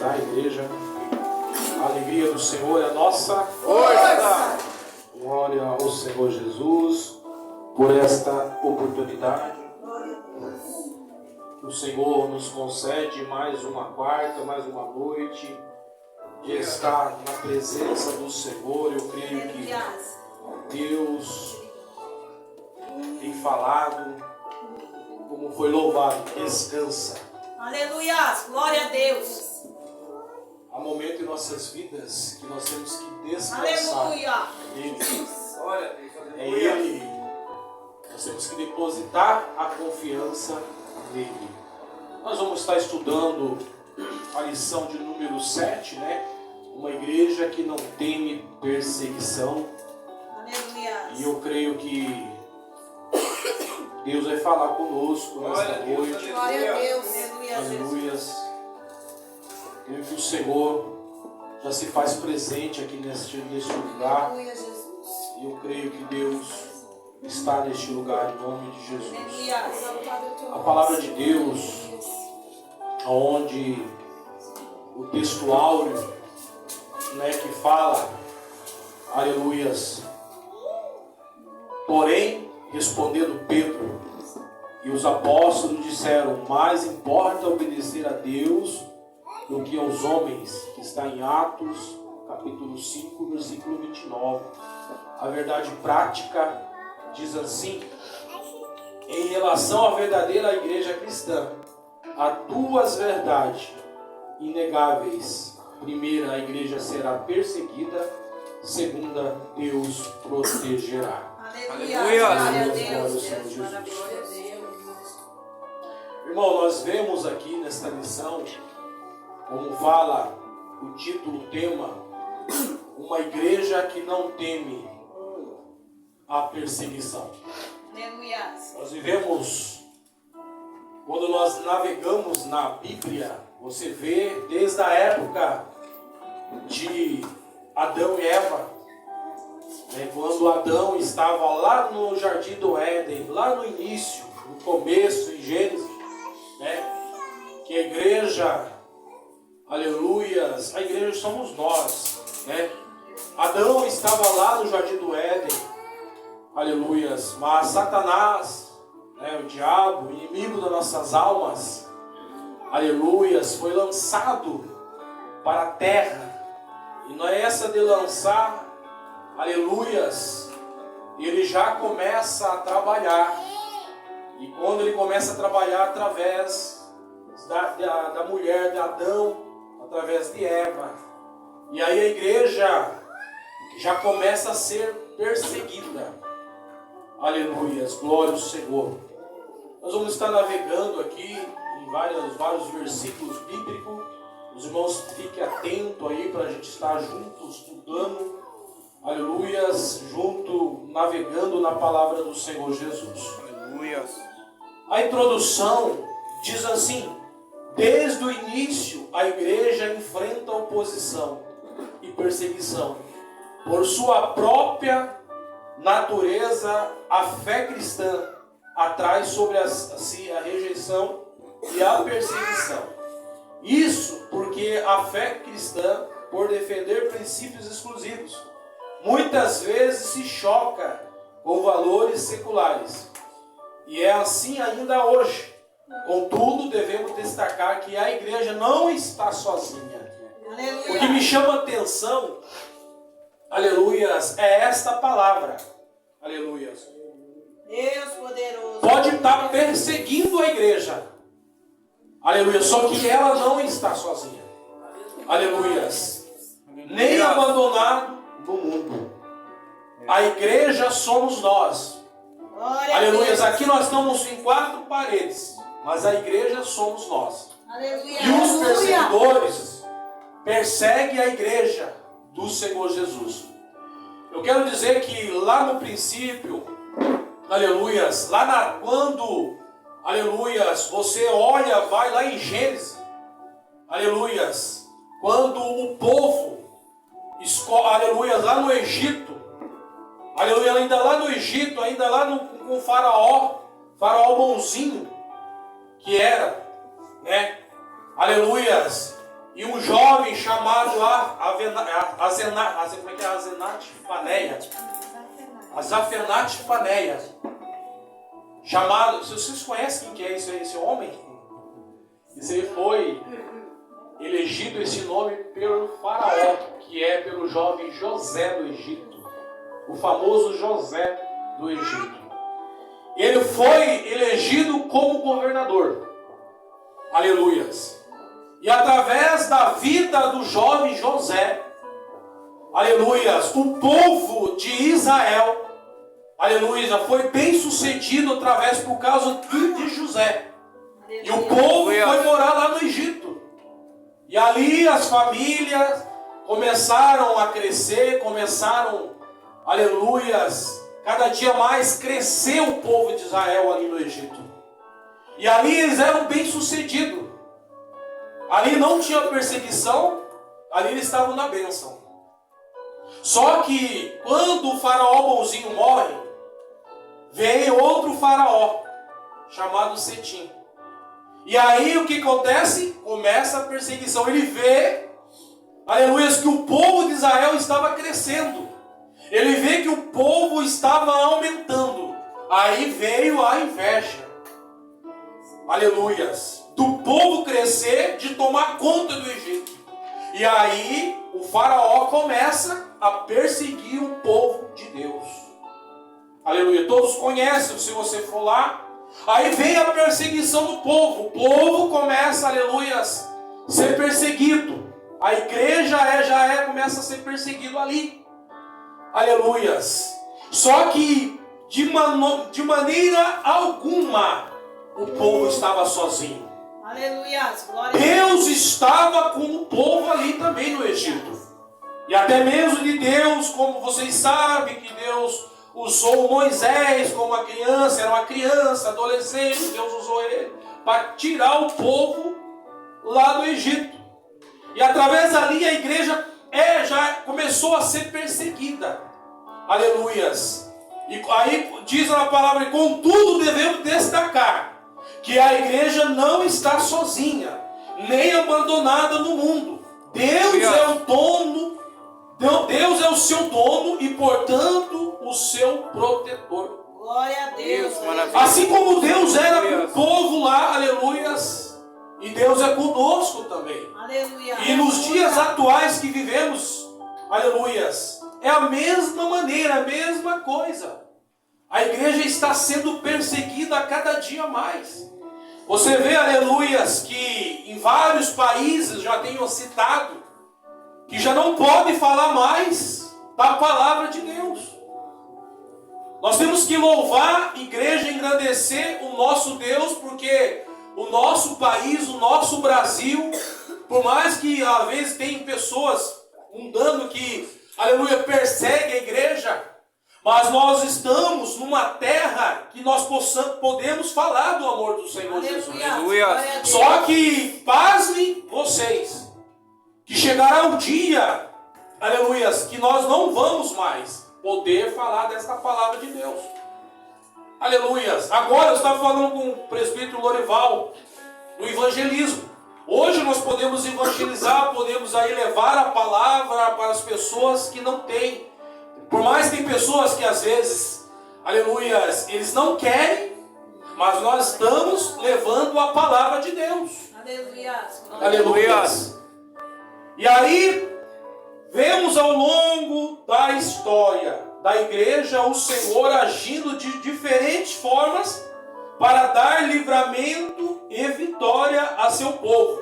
da igreja. A alegria do Senhor é a nossa força. Glória ao Senhor Jesus por esta oportunidade. O Senhor nos concede mais uma quarta, mais uma noite de estar na presença do Senhor. Eu creio que Deus tem falado, como foi louvado, descansa. Aleluia, glória a Deus. Há momento em nossas vidas que nós temos que descansar. Aleluia. É Ele. Nós temos que depositar a confiança nele. Nós vamos estar estudando a lição de número 7, né? Uma igreja que não teme perseguição. Aleluia. E eu creio que Deus vai falar conosco nesta noite. Glória a Deus. Aleluia. Creio que o Senhor já se faz presente aqui neste lugar. Aleluia, Jesus. E eu creio que Deus está neste lugar em nome de Jesus. Aleluia. A palavra de Deus, onde o texto áureo, né, que fala, aleluias. Porém, respondendo Pedro e os apóstolos disseram: mais importa obedecer a Deus do que aos homens, que está em Atos, capítulo 5, versículo 29. A verdade prática diz assim: em relação à verdadeira igreja cristã, há duas verdades inegáveis. Primeira, a igreja será perseguida. Segunda, Deus protegerá. Aleluia. Glória a Deus. Deus maravilhoso. Irmão, nós vemos aqui nesta lição, como fala o título, o tema, uma igreja que não teme a perseguição. Aleluia. Nós vivemos, quando nós navegamos na Bíblia, você vê desde a época de Adão e Eva, né, quando Adão estava lá no Jardim do Éden, lá no início, no começo, em Gênesis, né, que a igreja, aleluias, a igreja somos nós, né? Adão estava lá no Jardim do Éden, aleluias, mas Satanás, né, o diabo, o inimigo das nossas almas, aleluias, foi lançado para a terra. E não é essa de lançar, aleluias, ele já começa a trabalhar. E quando ele começa a trabalhar através da mulher de Adão, através de Eva, e aí a igreja já começa a ser perseguida. Aleluias, glória ao Senhor. Nós vamos estar navegando aqui em vários versículos bíblicos. Os irmãos fiquem atentos aí para a gente estar juntos estudando, aleluias, junto, navegando na palavra do Senhor Jesus. Aleluias. A introdução diz assim: desde o início a igreja enfrenta oposição e perseguição. Por sua própria natureza, a fé cristã atrai sobre si a rejeição e a perseguição. Isso porque a fé cristã, por defender princípios exclusivos, muitas vezes se choca com valores seculares. E é assim ainda hoje. Contudo, devemos destacar que a igreja não está sozinha. Aleluia. O que me chama a atenção, aleluias, é esta palavra. Aleluias. Deus poderoso. Pode estar perseguindo a igreja. Aleluia. Só que ela não está sozinha. Aleluias. Nem abandonado no mundo. A igreja somos nós. Glória a Aleluia. Deus. Aqui nós estamos em 4 paredes, mas a igreja somos nós. Aleluia. E os Aleluia. perseguidores perseguem a igreja do Senhor Jesus. Eu quero dizer que lá no princípio, aleluias, quando, aleluias, você olha, vai lá em Gênesis, aleluias, quando o povo, aleluias, lá no Egito, aleluia, ainda lá no Egito, ainda lá com o faraó bonzinho que era, né? Aleluias. e um jovem chamado Azafenate Paneia, chamado, se vocês conhecem quem que é esse homem, ele foi elegido esse nome pelo faraó, que é pelo jovem José do Egito, o famoso José do Egito. Ele foi elegido como governador. Aleluias. E através da vida do jovem José, aleluias, o povo de Israel, aleluia, foi bem sucedido através por causa de José. E o povo foi morar lá no Egito. E ali as famílias começaram a crescer, aleluias, cada dia mais cresceu o povo de Israel ali no Egito. E ali eles eram bem sucedidos. Ali não tinha perseguição, ali eles estavam na bênção. Só que quando o faraó bonzinho morre, vem outro faraó, chamado Setim. E aí o que acontece? Começa a perseguição. Ele vê, aleluia, que o povo de Israel estava crescendo. Ele vê que o povo estava aumentando. Aí veio a inveja, aleluias, do povo crescer, de tomar conta do Egito. E aí o faraó começa a perseguir o povo de Deus. Aleluia, todos conhecem, se você for lá. Aí vem a perseguição do povo. O povo começa, aleluias, a ser perseguido. A igreja começa a ser perseguido ali. Aleluias. Só que de maneira alguma o povo estava sozinho. Aleluias, glória a Deus estava com o povo ali também no Egito. E até mesmo de Deus, como vocês sabem, que Deus usou Moisés como uma criança, era uma criança, adolescente, Deus usou ele para tirar o povo lá do Egito. E através dali a igreja já começou a ser perseguida. Aleluias. E aí diz a palavra, contudo devemos destacar que a igreja não está sozinha, nem abandonada no mundo. Deus é o dono, Deus é o seu dono e, portanto, o seu protetor. Glória a Deus. Assim como Deus era com o povo lá, aleluias, e Deus é conosco também. Aleluia. E nos dias atuais que vivemos, aleluias, é a mesma maneira, a mesma coisa. A igreja está sendo perseguida a cada dia mais. Você vê, aleluias, que em vários países já tenho citado, que já não pode falar mais da palavra de Deus. Nós temos que louvar, igreja, engrandecer o nosso Deus, porque o nosso país, o nosso Brasil, por mais que às vezes tem pessoas mundano que, aleluia, persegue a igreja, mas nós estamos numa terra que nós podemos falar do amor do Senhor, aleluia, Jesus. Aleluia. Só que, pasmem vocês, que chegará um dia, aleluia, que nós não vamos mais poder falar desta palavra de Deus. Aleluia. Agora eu estava falando com o presbítero Lorival no evangelismo. Hoje nós podemos evangelizar, podemos aí levar a palavra para as pessoas que não têm. Por mais que tem pessoas que às vezes, aleluia, eles não querem, mas nós estamos levando a palavra de Deus. Aleluia. Aleluia. E aí, vemos ao longo da história da igreja o Senhor agindo de diferentes formas para dar livramento e vitória a seu povo.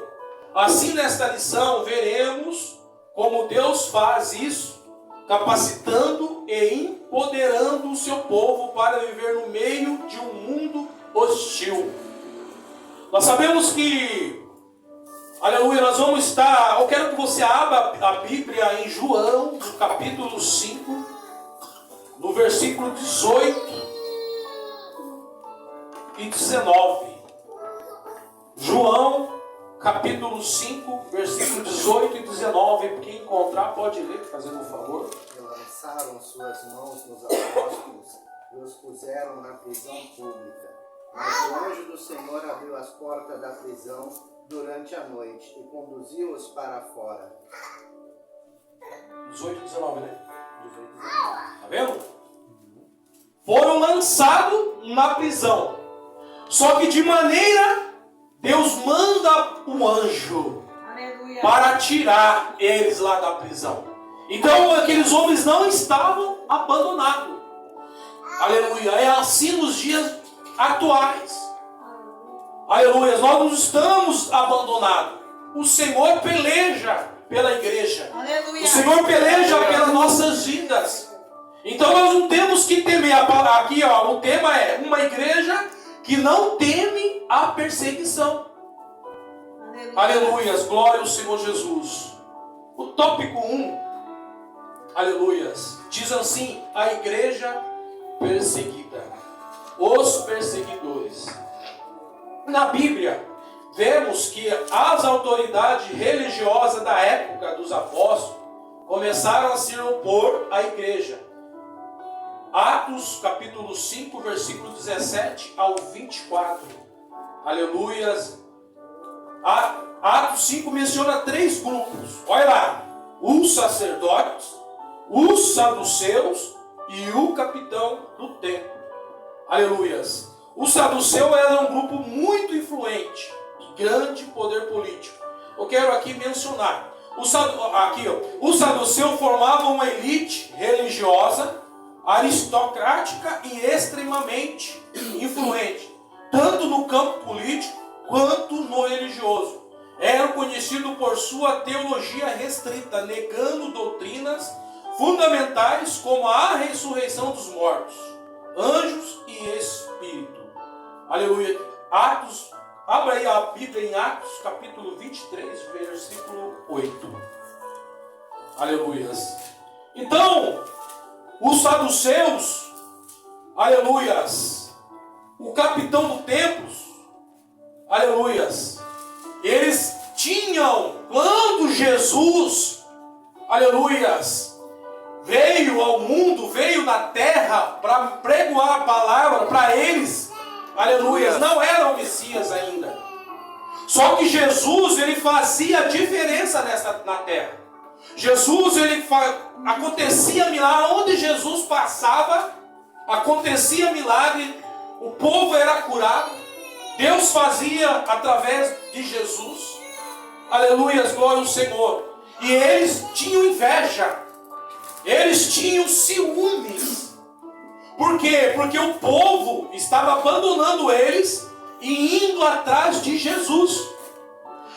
Assim, nesta lição, veremos como Deus faz isso, capacitando e empoderando o seu povo para viver no meio de um mundo hostil. Nós sabemos que, aleluia, nós vamos estar, eu quero que você abra a Bíblia em João, no capítulo 5, no versículo 18 e 19. João, capítulo 5, versículo 18 e 19. Quem encontrar pode ler, fazendo um favor. E lançaram suas mãos nos apóstolos e os puseram na prisão pública. Mas o anjo do Senhor abriu as portas da prisão durante a noite e conduziu-os para fora. 18 e 19, né? 18 e 19. Tá vendo? Foram lançados na prisão. Só que de maneira, Deus manda um anjo Aleluia. para tirar eles lá da prisão. Então aqueles homens não estavam abandonados. Aleluia. É assim nos dias atuais. Aleluia. Nós não estamos abandonados. O Senhor peleja pela igreja. Aleluia. O Senhor peleja pelas nossas vidas. Então nós não temos que temer. Aqui ó, o tema é uma igreja que não teme a perseguição. Aleluias, glória ao Senhor Jesus. O tópico 1, aleluias, diz assim: a igreja perseguida, os perseguidores. Na Bíblia, vemos que as autoridades religiosas da época dos apóstolos começaram a se opor à igreja. Atos capítulo 5, versículo 17 ao 24. Aleluias. Atos 5 menciona 3 grupos. Olha lá. Os sacerdotes, os saduceus e o capitão do templo. Aleluias. Os saduceus eram um grupo muito influente, de grande poder político. Eu quero aqui mencionar. Os saduceus formavam uma elite religiosa, aristocrática e extremamente influente, tanto no campo político quanto no religioso. Era conhecido por sua teologia restrita, negando doutrinas fundamentais como a ressurreição dos mortos, anjos e espírito. Aleluia. Atos, abra aí a Bíblia em Atos, capítulo 23, versículo 8. Aleluias. Então, os saduceus, aleluias, o capitão do templo, aleluias, eles tinham, quando Jesus, aleluias, veio ao mundo, veio na terra para pregoar a palavra para eles, aleluias, não era o Messias ainda. Só que Jesus, ele fazia a diferença na terra. Jesus, acontecia milagre, onde Jesus passava, acontecia milagre, o povo era curado, Deus fazia através de Jesus, aleluia, glória ao Senhor, e eles tinham inveja, eles tinham ciúmes. Por quê? Porque o povo estava abandonando eles e indo atrás de Jesus.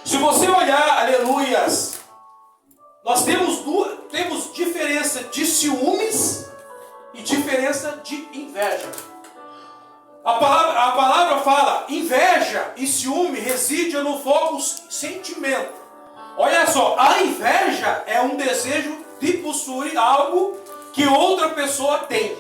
Se você olhar, aleluias, nós temos diferença de ciúmes e diferença de inveja. A palavra fala, inveja e ciúme residem no foco sentimento. Olha só, a inveja é um desejo de possuir algo que outra pessoa tem.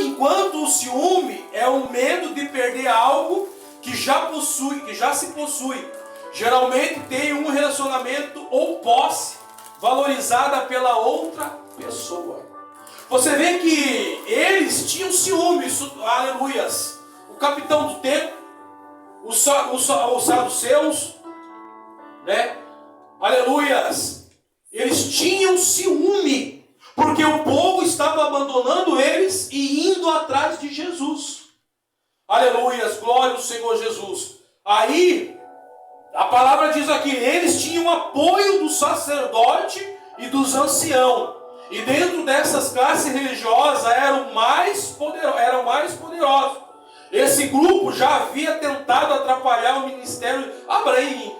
Enquanto o ciúme é o medo de perder algo que já se possui. Geralmente tem um relacionamento ou posse valorizada pela outra pessoa. Você vê que eles tinham ciúmes, aleluias. O capitão do templo, os saduceus, né? Aleluias. Eles tinham ciúme, porque o povo estava abandonando eles e indo atrás de Jesus. Aleluias, glória ao Senhor Jesus. Aí, a palavra diz aqui, eles tinham apoio do sacerdote e dos anciãos. E dentro dessas classes religiosas eram mais poderosos. Esse grupo já havia tentado atrapalhar o ministério. Abra aí,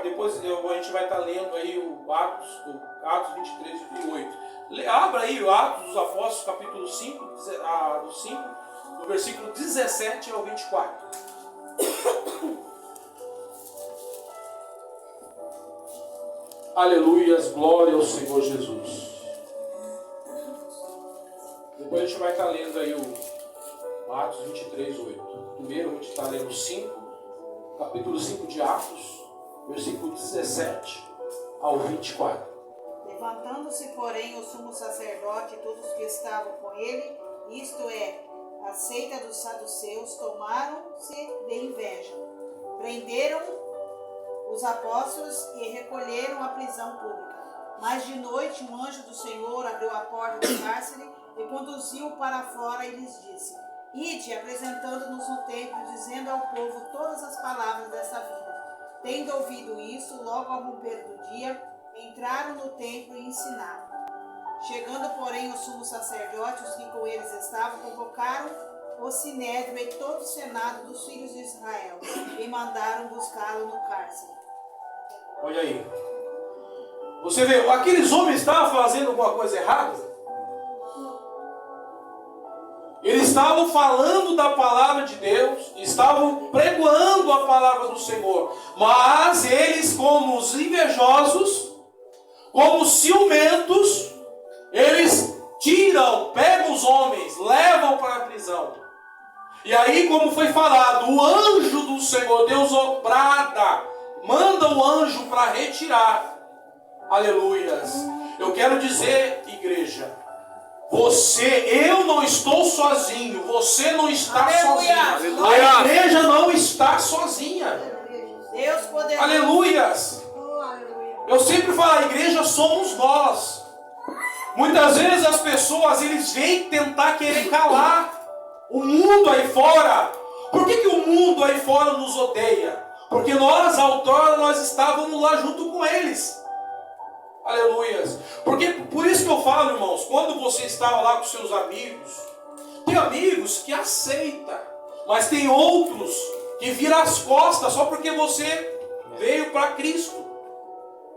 depois a gente vai estar lendo aí o Atos 23 e 8. Abra aí o Atos dos Apóstolos, capítulo 5, do versículo 17 ao 24. Aleluias, glória ao Senhor Jesus. Depois a gente vai estar lendo aí o Atos 23, 8. Primeiro a gente está lendo 5, capítulo 5 de Atos, versículo 17 ao 24. Levantando-se, porém, o sumo sacerdote e todos que estavam com ele, isto é, a seita dos saduceus, tomaram-se de inveja. Prenderam os apóstolos e recolheram à prisão pública. Mas de noite um anjo do Senhor abriu a porta do cárcere e conduziu para fora e lhes disse: Ide, apresentando-nos no templo, dizendo ao povo todas as palavras dessa vida. Tendo ouvido isso, logo ao romper do dia, entraram no templo e ensinaram. Chegando, porém, o sumo sacerdote, os que com eles estavam, convocaram o sinédrio e todo o senado dos filhos de Israel e mandaram buscá-lo no cárcere. Olha aí. Você vê, aqueles homens estavam fazendo alguma coisa errada? Eles estavam falando da palavra de Deus, estavam pregoando a palavra do Senhor, mas eles, como os invejosos, como os ciumentos, eles pegam os homens, levam para a prisão. E aí, como foi falado, o anjo do Senhor, Deus brada, manda o anjo para retirar. Aleluias. Eu quero dizer, igreja, eu não estou sozinho, você não está sozinho. A igreja não está sozinha. Deus poderoso. Aleluias. Eu sempre falo, a igreja somos nós. Muitas vezes as pessoas, eles vêm tentar querer calar o mundo aí fora. Por que o mundo aí fora nos odeia? Porque nós estávamos lá junto com eles. Aleluias. Por isso que eu falo, irmãos, quando você estava lá com seus amigos, tem amigos que aceitam, mas tem outros que viram as costas só porque você veio para Cristo.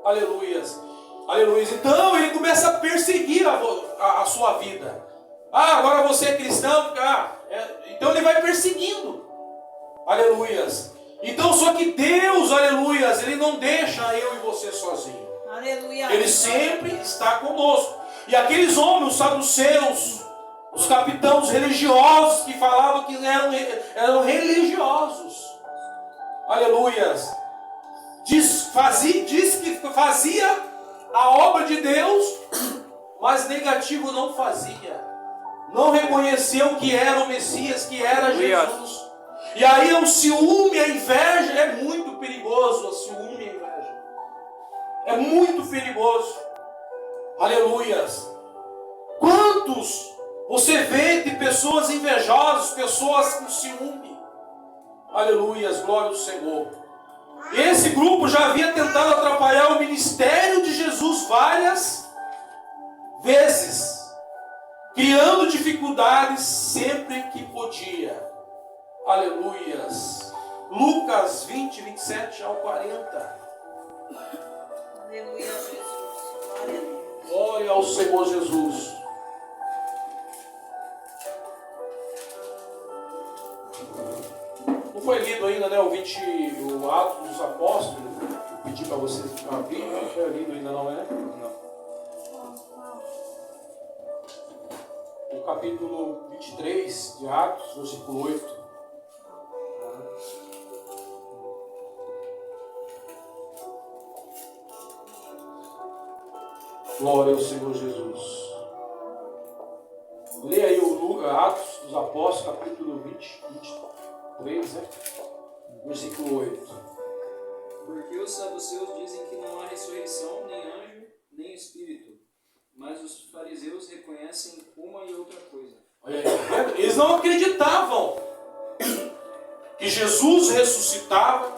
Aleluias. Aleluia. Então ele começa a perseguir a sua vida. Agora você é cristão. Então ele vai perseguindo. Aleluias. Então só que Deus, aleluias, Ele não deixa eu e você sozinho. Aleluia. Ele sempre está conosco. E aqueles homens, os saduceus, os capitães religiosos que falavam que eram religiosos. Aleluias. Diz que fazia a obra de Deus, mas negativo não fazia. Não reconheceu que era o Messias, que era Jesus. E aí o ciúme, a inveja é muito perigoso. O ciúme e a inveja é muito perigoso. Aleluias. Quantos você vê de pessoas invejosas, pessoas com ciúme? Aleluias, glória ao Senhor. Esse grupo já havia tentado atrapalhar o ministério de Jesus várias vezes, criando dificuldades sempre que podia. Aleluias. Lucas 20, 27 ao 40. Aleluia, Jesus. Glória a Deus. Glória ao Senhor Jesus. Não foi lido ainda, né? O Atos dos Apóstolos. Eu pedi para você abrir. Não foi lido ainda, não é? Não. O capítulo 23 de Atos, versículo 8. Glória ao Senhor Jesus. Leia aí o Atos dos Apóstolos, capítulo 23, né? Versículo 8. Porque os saduceus dizem que não há ressurreição, nem anjo, nem espírito. Mas os fariseus reconhecem uma e outra coisa. Olha aí, eles não acreditavam que Jesus ressuscitava,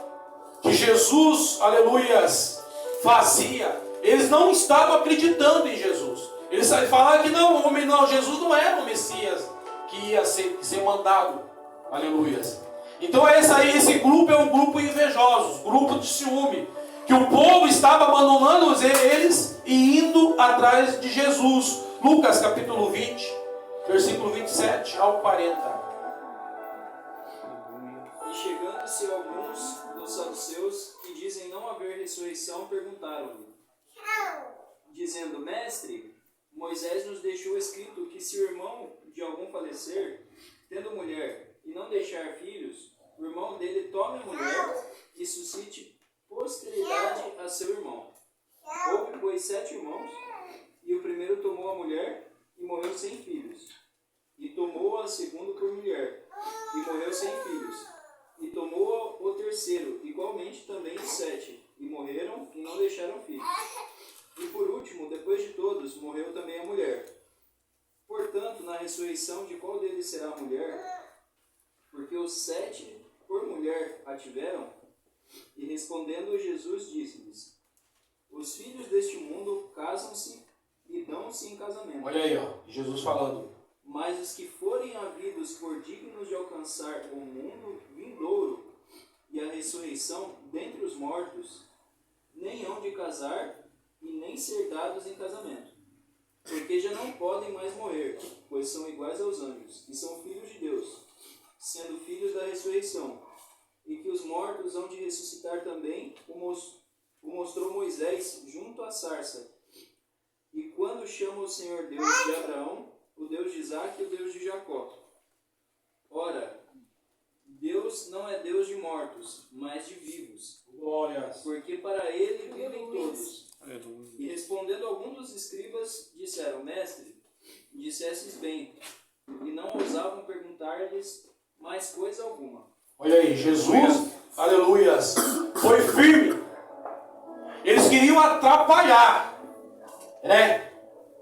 que Jesus, aleluias, fazia. Eles não estavam acreditando em Jesus. Eles falaram que não, Jesus não era o Messias que ia ser mandado. Aleluias. Então esse grupo é um grupo invejoso, grupo de ciúme, que o povo estava abandonando eles e indo atrás de Jesus. Lucas capítulo 20, versículo 27 ao 40. E chegando-se alguns dos saduceus que dizem não haver ressurreição, perguntaram-lhe, dizendo: Mestre, Moisés nos deixou escrito que se o irmão de algum falecer, tendo mulher, e não deixar filhos, o irmão dele tome a mulher e suscite posteridade a seu irmão. Houve, pois, 7 irmãos, e o primeiro tomou a mulher e morreu sem filhos, e tomou a segundo por também os 7, e morreram e não deixaram filhos. E por último, depois de todos, morreu também a mulher. Portanto, na ressurreição, de qual deles será a mulher? Porque os 7 por mulher a tiveram. E respondendo Jesus, disse-lhes: os filhos deste mundo casam-se e dão-se em casamento. Olha aí, ó, Jesus falando. Mas os que forem havidos por dignos de alcançar o mundo vindouro e a ressurreição dentre os mortos, nem hão de casar e nem ser dados em casamento, porque já não podem mais morrer, pois são iguais aos anjos, e são filhos de Deus, sendo filhos da ressurreição, e que os mortos hão de ressuscitar também, o mostrou Moisés junto à sarça. E quando chama o Senhor Deus de Abraão, o Deus de Isaque e o Deus de Jacó. Ora, Deus não é Deus de mortos, mas de vivos. Glórias. Porque para ele vivem todos. E respondendo alguns dos escribas, disseram: Mestre, dissestes bem. E não ousavam perguntar-lhes mais coisa alguma. Olha aí, Jesus, aleluias, foi firme. Eles queriam atrapalhar, né?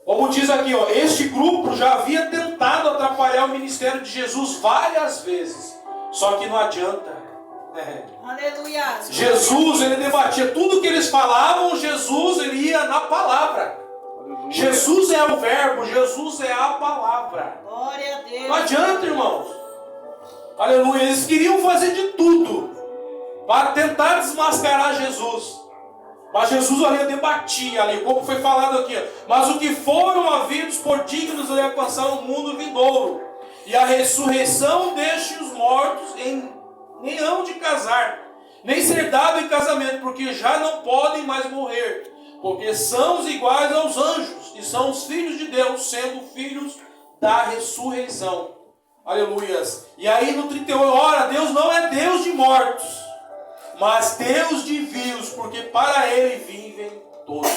Como diz aqui, ó, este grupo já havia tentado atrapalhar o ministério de Jesus várias vezes. Só que não adianta. Aleluia. Jesus, ele debatia tudo que eles falavam. Jesus, ele ia na palavra. Jesus é o verbo, Jesus é a palavra. Glória a Deus. Não adianta, irmãos. Aleluia. Eles queriam fazer de tudo para tentar desmascarar Jesus. Mas Jesus ali debatia ali, como foi falado aqui. Mas o que foram havidos por dignos de alcançar o mundo vindouro e a ressurreição deixe os mortos nem hão de casar, nem ser dado em casamento, porque já não podem mais morrer, porque são os iguais aos anjos, e são os filhos de Deus, sendo filhos da ressurreição. Aleluias. E aí no 38, ora, Deus não é Deus de mortos, mas Deus de vivos, porque para Ele vivem todos.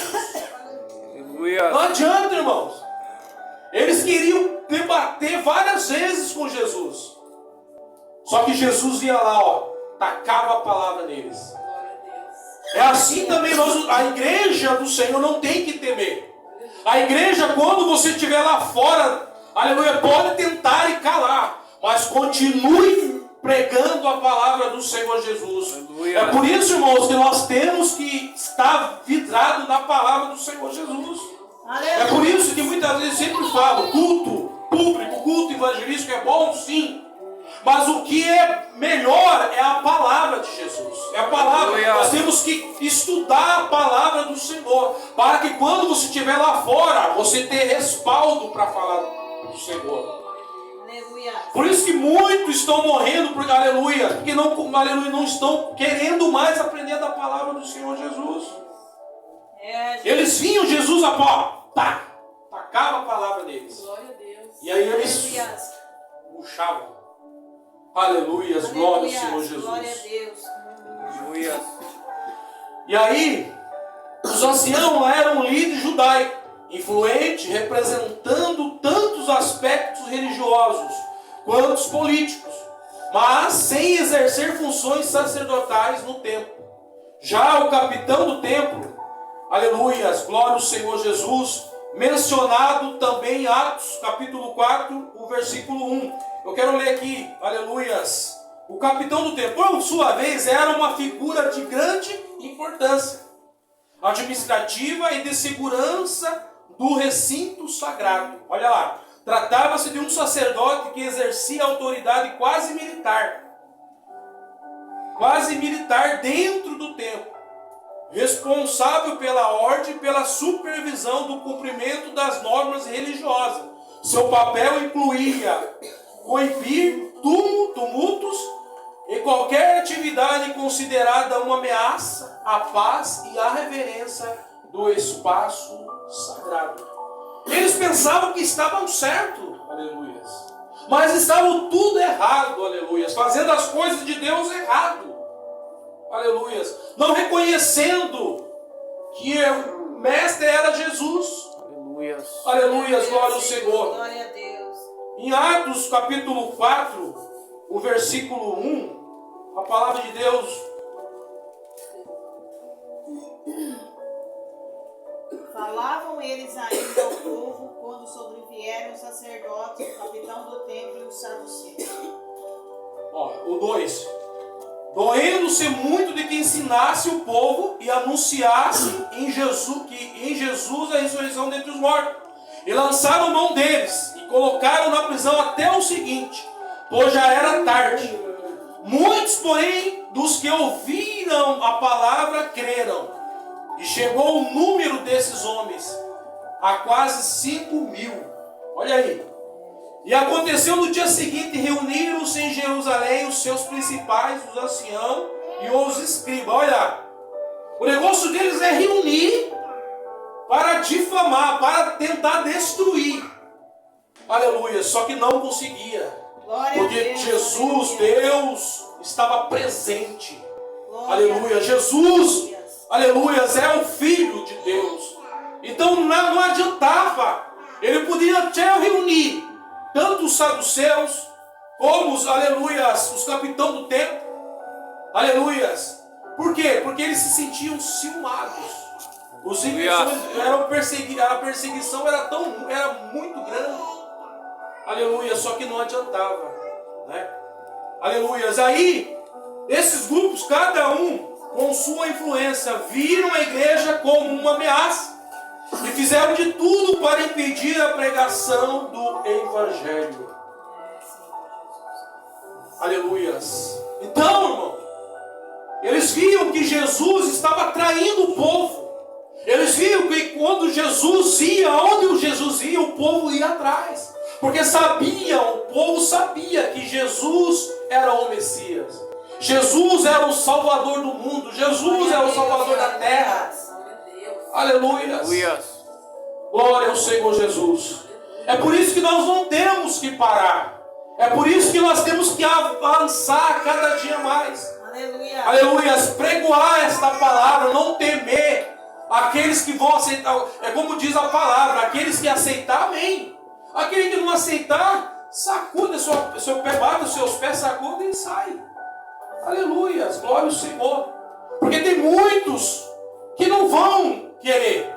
Aleluia. Não adianta, irmãos. Eles queriam debater várias vezes com Jesus. Só que Jesus ia lá, ó, tacava a palavra neles. É assim também a igreja do Senhor não tem que temer. A igreja, quando você estiver lá fora, aleluia, pode tentar e calar, mas continue pregando a palavra do Senhor Jesus. Aleluia. É por isso, irmãos, que nós temos que estar vidrado na palavra do Senhor Jesus. Aleluia. É por isso que muitas vezes sempre falo, culto público, culto evangelístico é bom, sim. Mas o que é melhor é a palavra de Jesus. É a palavra. Aleluia. Nós temos que estudar a palavra do Senhor, para que quando você estiver lá fora, você tenha respaldo para falar do Senhor. Aleluia. Por isso que muitos estão morrendo, porque, aleluia, porque não, aleluia, não estão querendo mais aprender da palavra do Senhor Jesus. Eles vinham Jesus a pó, tacava a palavra deles. Glória a Deus. E aí eles Aleluia. puxavam. Aleluia, glória ao Senhor Jesus. Glória a Deus. Aleluia. E aí, os anciãos eram um líder judaico, influente, representando tantos aspectos religiosos quanto os políticos, mas sem exercer funções sacerdotais no templo. Já o capitão do templo, aleluias, glória ao Senhor Jesus, mencionado também em Atos, capítulo 4, o versículo 1. Eu quero ler aqui, aleluias. O capitão do templo, por sua vez, era uma figura de grande importância administrativa e de segurança do recinto sagrado. Olha lá, tratava-se de um sacerdote que exercia autoridade quase militar dentro do templo, responsável pela ordem e pela supervisão do cumprimento das normas religiosas. Seu papel incluía coibir tumultos e qualquer atividade considerada uma ameaça à paz e à reverência do espaço sagrado. Eles pensavam que estavam certos, aleluias, mas estavam tudo errado, aleluias, fazendo as coisas de Deus errado, aleluias, não reconhecendo que o mestre era Jesus. Aleluia. Aleluias, glória ao Senhor. Glória a Deus. Em Atos capítulo 4, o versículo 1, a palavra de Deus estavam eles ainda ao povo quando sobrevieram os sacerdotes, o capitão do templo e os saduceus. Ó, o 2. Doendo-se muito de que ensinasse o povo e anunciasse em Jesus a ressurreição dentre os mortos. E lançaram mão deles e colocaram na prisão até o seguinte, pois já era tarde. Muitos, porém, dos que ouviram a palavra creram. E chegou o número desses homens a quase 5.000. Olha aí. E aconteceu no dia seguinte, reuniram-se em Jerusalém os seus principais, os anciãos e os escribas. Olha, o negócio deles é reunir para difamar, para tentar destruir. Aleluia, só que não conseguia. Porque Jesus, Deus, estava presente. Aleluia, Jesus, aleluia, é o Filho de Deus. Então não adiantava. Ele podia até reunir tanto os saduceus, como os, aleluias, os capitães do templo, aleluias. Por quê? Porque eles se sentiam ciumados. Os inimigos a perseguição era muito grande. Aleluia, só que não adiantava, né? Aleluias. Aí, esses grupos, cada um com sua influência, viram a igreja como uma ameaça. E fizeram de tudo para impedir a pregação do Evangelho. Aleluias. Então, irmão, eles viam que Jesus estava traindo o povo. Eles viam que quando Jesus ia, onde Jesus ia, o povo ia atrás. Porque o povo sabia que Jesus era o Messias. Jesus era o Salvador do mundo. Jesus era o Salvador da terra. Aleluia. Glória ao Senhor Jesus. É por isso que nós não temos que parar. É por isso que nós temos que avançar cada dia mais. Aleluia. Aleluia. Pregoar esta palavra, não temer aqueles que vão aceitar. É como diz a palavra, aqueles que aceitar, amém. Aquele que não aceitar, sacuda seu pé, bata os seus pés, sacuda e sai. Aleluia. Glória ao Senhor. Porque tem muitos que não vão querer.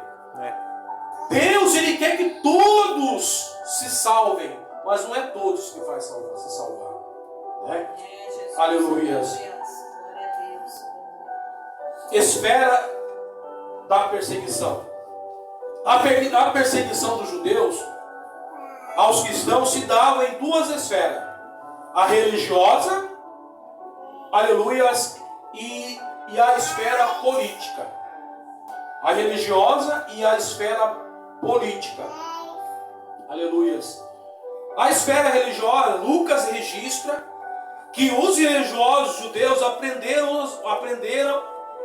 Deus, Ele quer que todos se salvem, mas não é todos que vai se salvar, né? Aleluia. Esfera da perseguição. A perseguição dos judeus aos cristãos se dava em duas esferas: a religiosa, aleluia, e a esfera política. A religiosa e a esfera política. Aleluias. A esfera religiosa, Lucas registra que os religiosos judeus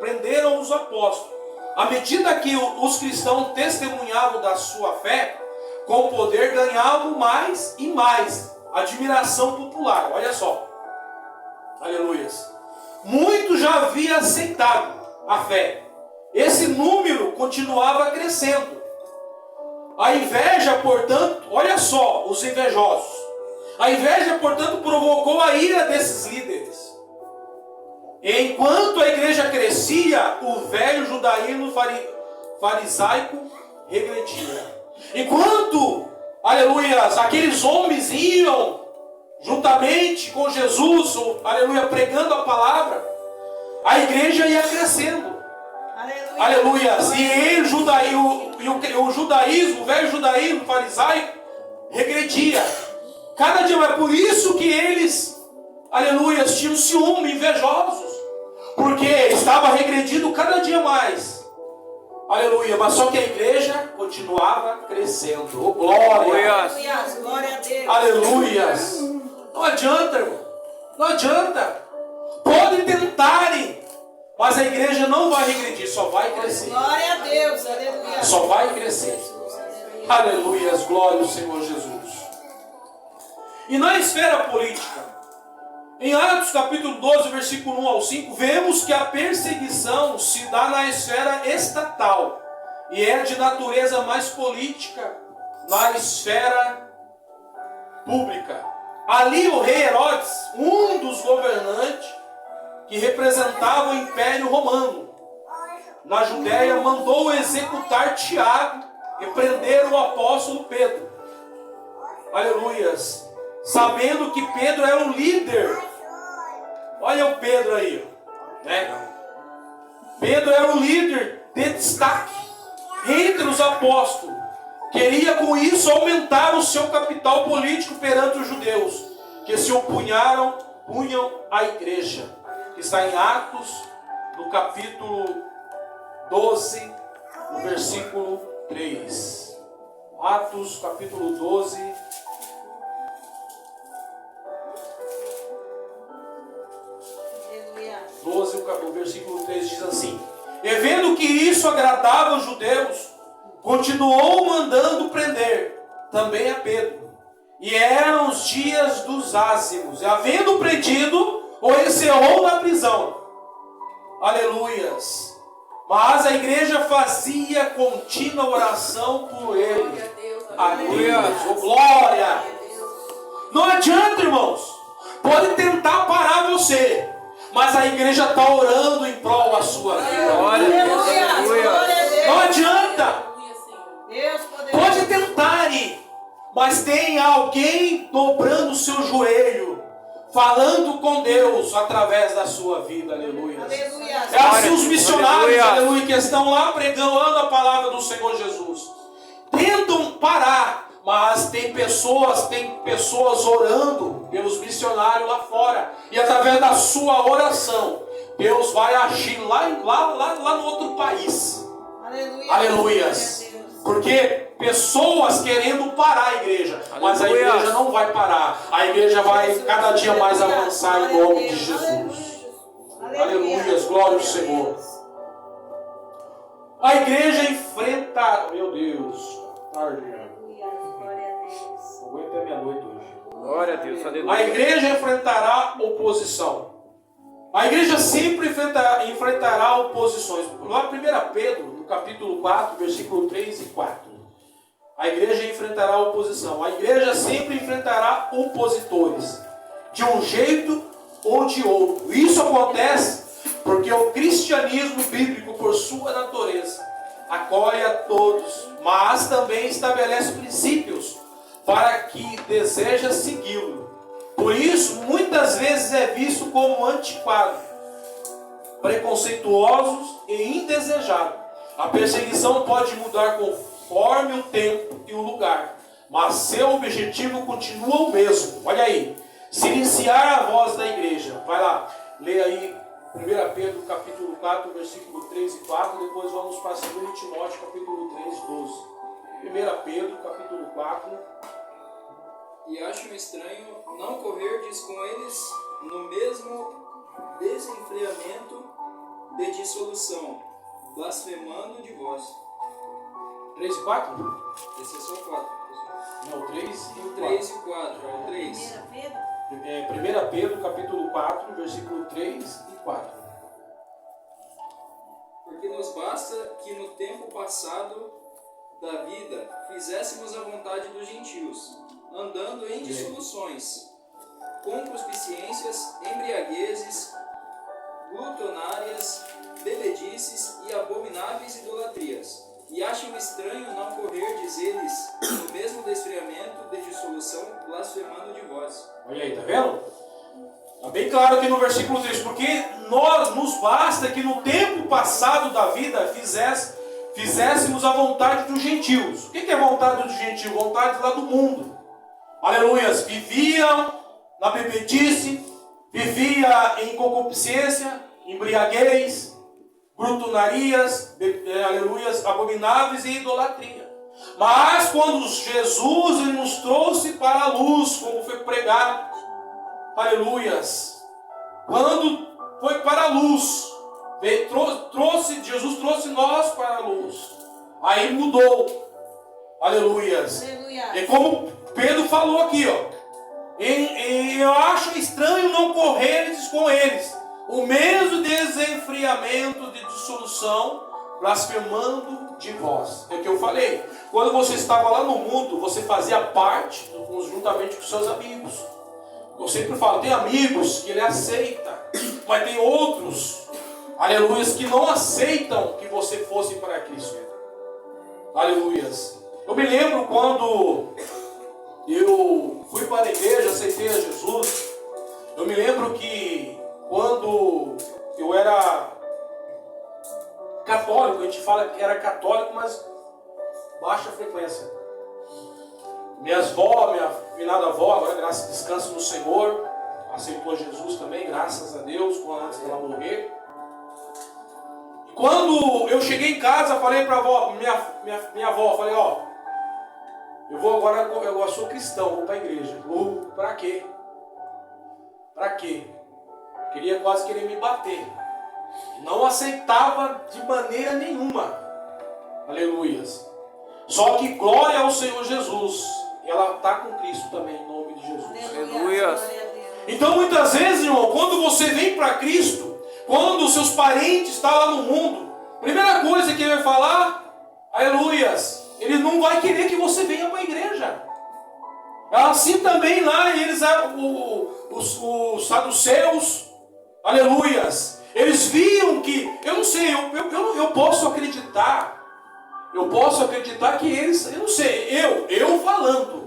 prenderam os apóstolos. À medida que os cristãos testemunhavam da sua fé, com poder ganhavam mais e mais admiração popular. Olha só. Aleluias. Muitos já haviam aceitado a fé. Esse número continuava crescendo. A inveja, portanto, olha só, os invejosos. A inveja, portanto, provocou a ira desses líderes. E enquanto a igreja crescia, o velho judaísmo farisaico regredia. Enquanto, aleluia, aqueles homens iam juntamente com Jesus, aleluia, pregando a palavra, a igreja ia crescendo. Aleluia. E o judaísmo, o velho judaísmo farisaico, regredia. Cada dia mais. Por isso que eles, aleluia, tinham ciúme, invejosos. Porque estava regredindo cada dia mais. Aleluia. Mas só que a igreja continuava crescendo. Oh, glória. Glória a Deus. Aleluia. Não adianta, irmão. Não adianta. Podem tentarem. Mas a igreja não vai regredir, só vai crescer. Glória a Deus, aleluia. Só vai crescer. Aleluia, glória ao Senhor Jesus. E na esfera política, em Atos capítulo 12, versículo 1 ao 5, vemos que a perseguição se dá na esfera estatal. E é de natureza mais política na esfera pública. Ali o rei Herodes, um dos governantes, que representava o Império Romano na Judéia, mandou executar Tiago e prenderam o apóstolo Pedro. Aleluias. Sabendo que Pedro era um líder. Olha o Pedro aí, né? Pedro era um líder de destaque entre os apóstolos. Queria com isso aumentar o seu capital político perante os judeus, que se punham à igreja. Que está em Atos, no capítulo 12, no versículo 3. Atos, capítulo 12. Aleluia. 12, o versículo 3 diz assim: E vendo que isso agradava os judeus, continuou mandando prender também a Pedro. E eram os dias dos ázimos. E havendo prendido, o encerrou na prisão. Aleluias. Mas a igreja fazia contínua oração por ele. Aleluia. Oh, glória. Não adianta, irmãos. Pode tentar parar você, mas a igreja está orando em prol da sua vida. Glória a Deus. Aleluia. Aleluia. Glória a Deus. Não adianta. Deus poderoso. Pode tentar ir, mas tem alguém dobrando o seu joelho, falando com Deus através da sua vida. Aleluia. Aleluia. É assim os missionários, Aleluia. aleluia, que estão lá pregando a palavra do Senhor Jesus. Tentam parar, mas tem pessoas orando pelos missionários lá fora. E através da sua oração, Deus vai agir lá no outro país. Aleluia. Aleluias. Glória a Deus. Porque pessoas querendo parar a igreja, mas a Aleluia. igreja não vai parar. A igreja vai cada dia mais avançar em nome de Jesus. Aleluia, glória ao Senhor. A igreja enfrenta, meu Deus, tarde já. Glória a Deus. Não aguento até meia-noite hoje. Glória a Deus. A Aleluia. igreja enfrentará oposição. A igreja sempre enfrentará oposições. Lá 1 Pedro, no capítulo 4, versículo 3 e 4. A igreja enfrentará oposição. A igreja sempre enfrentará opositores, de um jeito ou de outro. Isso acontece porque o cristianismo bíblico, por sua natureza, acolhe a todos, mas também estabelece princípios para que deseja segui-lo. Por isso, muitas vezes é visto como antiquado, preconceituosos e indesejado. A perseguição pode mudar conforme o tempo e o lugar, mas seu objetivo continua o mesmo. Olha aí, silenciar a voz da igreja. Vai lá, lê aí 1 Pedro capítulo 4, versículo 3 e 4, depois vamos para 2 Timóteo capítulo 3, 12. 1 Pedro capítulo 4. E acham estranho não correrdes com eles no mesmo desenfreamento de dissolução, blasfemando de vós. 3 e 4? Esse é só 4. Não, 3 e O 4. 3 e o 4, é o 3. 1 Pedro capítulo 4, versículo 3 e 4. Porque nos basta que no tempo passado da vida fizéssemos a vontade dos gentios, andando em dissoluções, concupiscências, embriaguezes, glutonárias, bebedices e abomináveis idolatrias. E acham estranho não correrdes eles no mesmo desfriamento de dissolução, blasfemando de vós. Olha aí, tá vendo? Está bem claro aqui no versículo 3. Porque nos basta que no tempo passado da vida fizéssemos a vontade dos gentios. O que é a vontade dos gentios? Vontade lá do mundo. Aleluias. Viviam na bebedice, vivia em concupiscência, embriaguez, glutonarias, aleluias, abomináveis e idolatria. Mas quando Jesus ele nos trouxe para a luz, como foi pregado, aleluias, quando foi para a luz, Jesus trouxe nós para a luz, aí mudou, aleluias. Aleluia. E como Pedro falou aqui, ó, eu acho estranho não correres com eles o mesmo desenfriamento de dissolução, blasfemando de vós. É o que eu falei. Quando você estava lá no mundo, você fazia parte juntamente com seus amigos. Eu sempre falo, tem amigos que ele aceita, mas tem outros, aleluia, que não aceitam que você fosse para Cristo. Aleluias. Eu me lembro quando eu fui para a igreja, aceitei a Jesus. Eu me lembro que quando eu era católico, a gente fala que era católico, mas baixa frequência. Minha finada avó, agora graças a descanso no Senhor, aceitou Jesus também, graças a Deus, antes dela morrer. E quando eu cheguei em casa, falei para minha avó, falei, ó, eu sou cristão, vou para a igreja. Para quê? Para quê? Queria quase querer me bater. Não aceitava de maneira nenhuma. Aleluias. Só que glória ao Senhor Jesus. Ela está com Cristo também, em nome de Jesus. Aleluia. Então muitas vezes, irmão, quando você vem para Cristo, quando os seus parentes estão lá no mundo, primeira coisa que ele vai falar, aleluias, ele não vai querer que você venha para a igreja. Assim também lá, eles os saduceus, aleluias, eles viam que, eu não sei, eu posso acreditar que eles, eu não sei, eu falando,